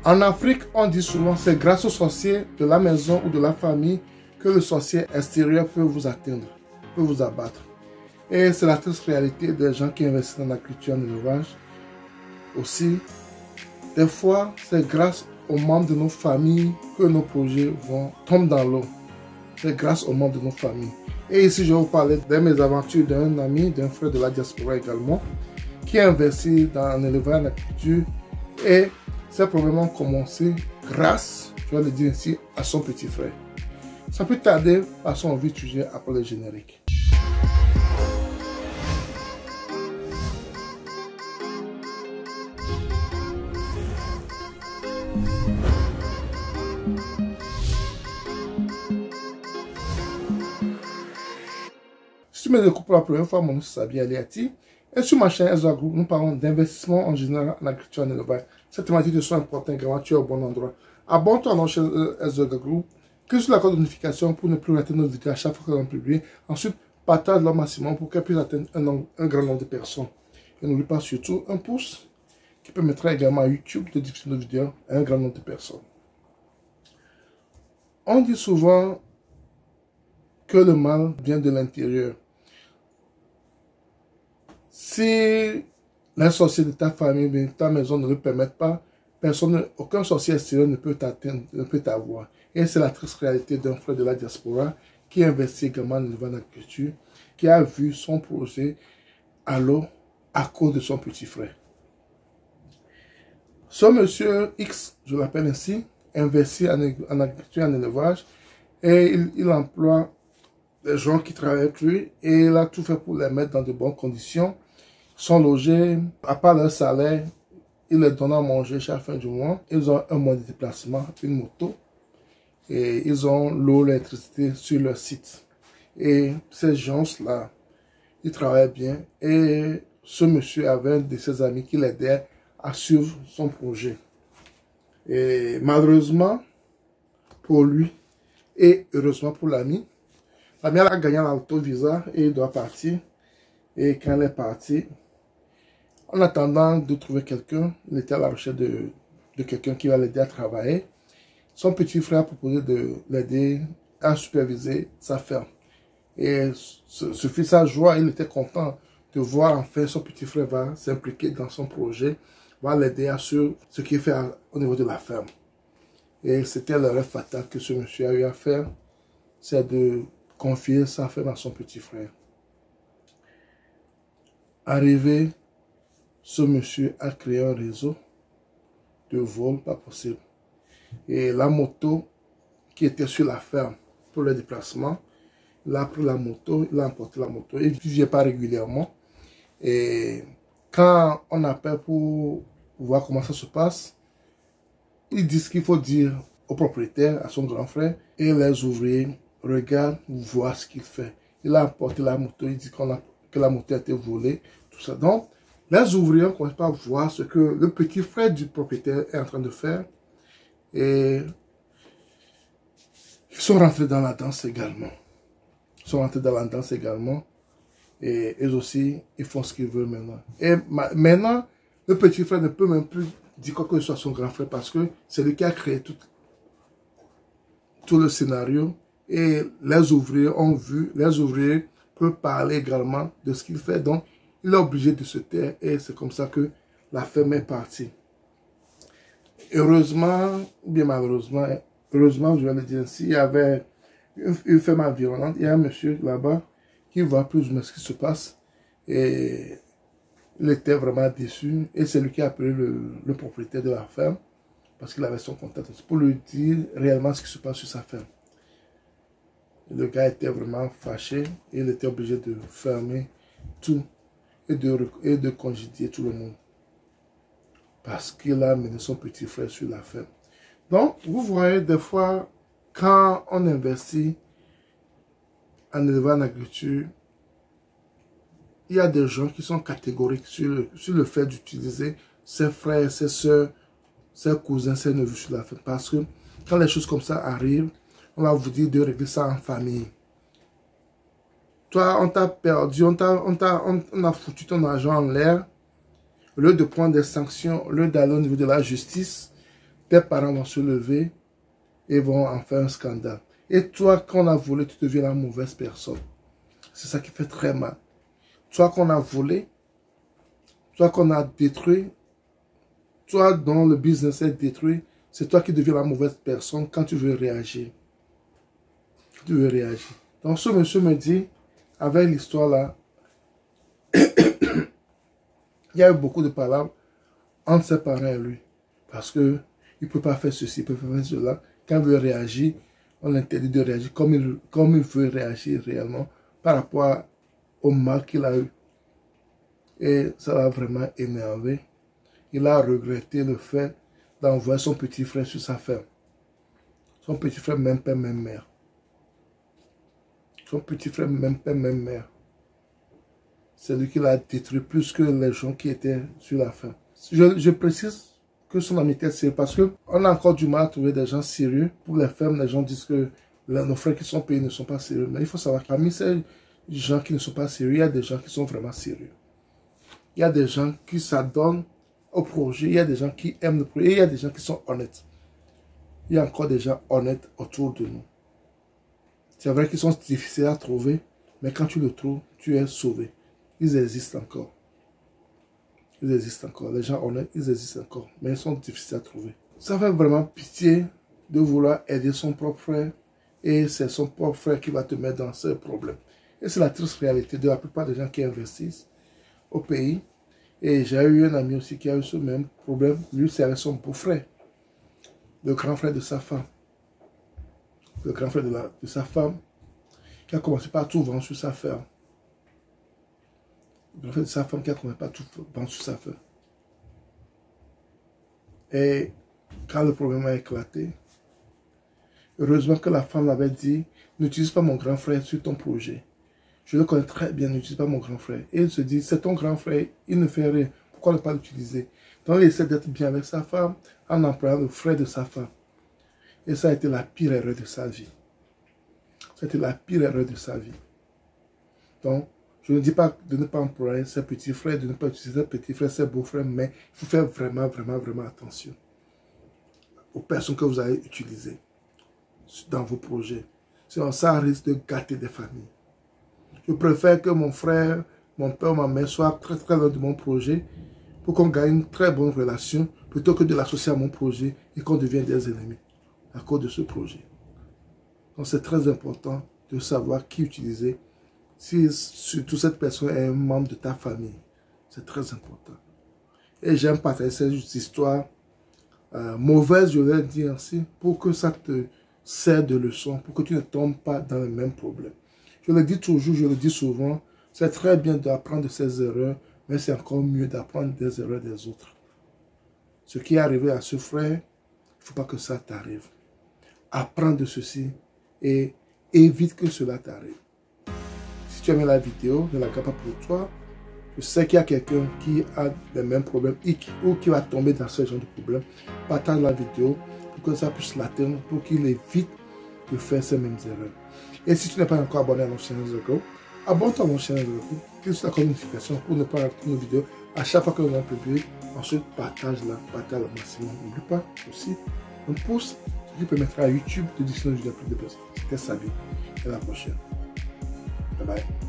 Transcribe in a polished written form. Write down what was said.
En Afrique, on dit souvent c'est grâce au sorcier de la maison ou de la famille que le sorcier extérieur peut vous atteindre, peut vous abattre. Et c'est la triste réalité des gens qui investissent dans la culture en élevage. Aussi, des fois, c'est grâce aux membres de nos familles que nos projets tombent dans l'eau. C'est grâce aux membres de nos familles. Et ici, je vais vous parler de mes aventures d'un ami, d'un frère de la diaspora également, qui a investi dans l'élevage, la culture. Et ces problèmes ont commencé grâce, je vais le dire ici, à son petit frère. Sans plus tarder, passons au vif du sujet après le générique. Si tu me découvres pour la première fois, mon nom c'est Sabi Aliati. Et sur ma chaîne Ezra Group, nous parlons d'investissement en général en agriculture et en élevage. Cette thématique te soit importante, également, tu es au bon endroit. Abonne-toi à notre chaîne Ezra Group, clique sur la cloche de notification pour ne plus rater nos vidéos à chaque fois que l'on publie. Ensuite, partage leur maximum pour qu'elle puisse atteindre un grand nombre de personnes. Et n'oublie pas surtout un pouce qui permettra également à YouTube de diffuser nos vidéos à un grand nombre de personnes. On dit souvent que le mal vient de l'intérieur. Si les sorciers de ta famille, de ta maison ne le permettent pas, aucun sorcier extérieur ne peut t'atteindre, ne peut t'avoir. Et c'est la triste réalité d'un frère de la diaspora qui investit également dans l'agriculture, qui a vu son projet à l'eau à cause de son petit frère. Ce monsieur X, je l'appelle ainsi, investit en agriculture et en élevage et il emploie des gens qui travaillent avec lui et il a tout fait pour les mettre dans de bonnes conditions. Ils sont logés, à part leur salaire, il les donne à manger chaque fin du mois. Ils ont un moyen de déplacement, une moto, et ils ont l'eau, l'électricité sur leur site. Et ces gens-là, ils travaillent bien. Et ce monsieur avait un de ses amis qui l'aidait à suivre son projet. Et malheureusement pour lui, et heureusement pour l'ami, l'ami a gagné l'auto-visa et il doit partir. Et quand elle est partie, en attendant de trouver quelqu'un, il était à la recherche de quelqu'un qui va l'aider à travailler. Son petit frère a proposé de l'aider à superviser sa ferme. Et ce fut sa joie, il était content de voir enfin son petit frère va s'impliquer dans son projet, va l'aider à ce qu'il fait au niveau de la ferme. Et c'était l'erreur fatale que ce monsieur a eu à faire, c'est de confier sa ferme à son petit frère. Arrivé, ce monsieur a créé un réseau de vol pas possible. Et la moto qui était sur la ferme pour le déplacement, il a pris la moto, il a emporté la moto. Il ne vient pas régulièrement. Et quand on appelle pour voir comment ça se passe, ils disent qu'il faut dire au propriétaire, à son grand frère, et les ouvriers regardent, voient ce qu'il fait. Il a emporté la moto, il dit que la moto a été volée, tout ça. Donc, les ouvriers ne commencent pas à voir ce que le petit frère du propriétaire est en train de faire. Et ils sont rentrés dans la danse également. Ils sont rentrés dans la danse également. Et eux aussi, ils font ce qu'ils veulent maintenant. Et maintenant, le petit frère ne peut même plus dire quoi que ce soit à son grand frère parce que c'est lui qui a créé tout le scénario. Et les ouvriers ont vu, les ouvriers peuvent parler également de ce qu'il fait. Donc, il est obligé de se taire et c'est comme ça que la ferme est partie. Heureusement, ou bien malheureusement, heureusement, je vais le dire ainsi, il y avait une ferme environnante, il y a un monsieur là-bas qui voit plus ou moins ce qui se passe et il était vraiment déçu et c'est lui qui a appelé le propriétaire de la ferme parce qu'il avait son contact pour lui dire réellement ce qui se passe sur sa ferme. Et le gars était vraiment fâché et il était obligé de fermer tout et de congédier tout le monde. Parce qu'il a amené son petit frère sur la ferme. Donc, vous voyez, des fois, quand on investit en élevage en agriculture, il y a des gens qui sont catégoriques sur le fait d'utiliser ses frères, ses soeurs, ses cousins, ses neveux sur la ferme. Parce que quand les choses comme ça arrivent, on va vous dire de régler ça en famille. Toi, on t'a perdu, on a foutu ton argent en l'air. Au lieu de prendre des sanctions, au lieu d'aller au niveau de la justice, tes parents vont se lever et vont en faire un scandale. Et toi, quand on a volé, tu deviens la mauvaise personne. C'est ça qui fait très mal. Toi qu'on a volé, toi qu'on a détruit, toi dont le business est détruit, c'est toi qui deviens la mauvaise personne quand tu veux réagir. Tu veux réagir. Donc ce monsieur me dit, avec l'histoire là, il y a eu beaucoup de palabres entre ses parents et lui. Parce que il ne peut pas faire ceci, il ne peut pas faire cela. Quand il veut réagir, on l'interdit de réagir comme il veut réagir réellement par rapport au mal qu'il a eu. Et ça l'a vraiment énervé. Il a regretté le fait d'envoyer son petit frère sur sa ferme. Son petit frère, même père, même mère. Son petit frère, même père, même mère. C'est lui qui l'a détruit plus que les gens qui étaient sur la ferme. Je précise que son amitié est sérieuse parce qu'on a encore du mal à trouver des gens sérieux. Pour les fermes, les gens disent que nos frères qui sont payés ne sont pas sérieux. Mais il faut savoir que parmi ces gens qui ne sont pas sérieux, il y a des gens qui sont vraiment sérieux. Il y a des gens qui s'adonnent au projet, il y a des gens qui aiment le projet, et il y a des gens qui sont honnêtes. Il y a encore des gens honnêtes autour de nous. C'est vrai qu'ils sont difficiles à trouver, mais quand tu le trouves, tu es sauvé. Ils existent encore. Ils existent encore. Les gens honnêtes, ils existent encore, mais ils sont difficiles à trouver. Ça fait vraiment pitié de vouloir aider son propre frère, et c'est son propre frère qui va te mettre dans ce problème. Et c'est la triste réalité de la plupart des gens qui investissent au pays. Et j'ai eu un ami aussi qui a eu ce même problème. Lui, c'est avec son beau-frère, le grand frère de sa femme. Le grand frère de sa femme, qui a commencé par tout vendre sur sa ferme. Le grand frère de sa femme qui a commencé par tout vendre sur sa ferme. Et quand le problème a éclaté, heureusement que la femme l'avait dit, n'utilise pas mon grand frère sur ton projet. Je le connais très bien, n'utilise pas mon grand frère. Et il se dit, c'est ton grand frère, il ne fait rien. Pourquoi ne pas l'utiliser? Donc il essaie d'être bien avec sa femme en employant le frère de sa femme. Et ça a été la pire erreur de sa vie. C'était la pire erreur de sa vie. Donc, je ne dis pas de ne pas employer ses petits frères, de ne pas utiliser ses petits frères, ses beaux-frères, mais il faut faire vraiment, vraiment, vraiment attention aux personnes que vous allez utiliser dans vos projets. Sinon, ça risque de gâter des familles. Je préfère que mon frère, mon père, ma mère soient très très loin de mon projet pour qu'on gagne une très bonne relation plutôt que de l'associer à mon projet et qu'on devienne des ennemis à cause de ce projet. Donc c'est très important de savoir qui utiliser si surtout cette personne est un membre de ta famille. C'est très important. Et j'aime partager ces histoires mauvaises, je vais dire ainsi, pour que ça te sert de leçon, pour que tu ne tombes pas dans le même problème. Je le dis toujours, je le dis souvent, c'est très bien d'apprendre de ses erreurs, mais c'est encore mieux d'apprendre des erreurs des autres. Ce qui est arrivé à ce frère, il ne faut pas que ça t'arrive. Apprends de ceci et évite que cela t'arrive. Si tu as aimé la vidéo, ne la garde pas pour toi. Je sais qu'il y a quelqu'un qui a les mêmes problèmes ou qui va tomber dans ce genre de problème. Partage la vidéo pour que ça puisse l'atteindre, pour qu'il évite de faire ces mêmes erreurs. Et si tu n'es pas encore abonné à notre chaîne The Grow, abonne-toi à notre chaîne The Grow, clique sur la notification pour ne pas rater nos vidéos à chaque fois que nous allons publier. Ensuite, partage-la, partage au maximum. N'oublie pas aussi un pouce, ce qui permettra à YouTube de diffuser une vidéo à plus de personnes. C'était Sabi. Et à la prochaine. Bye bye.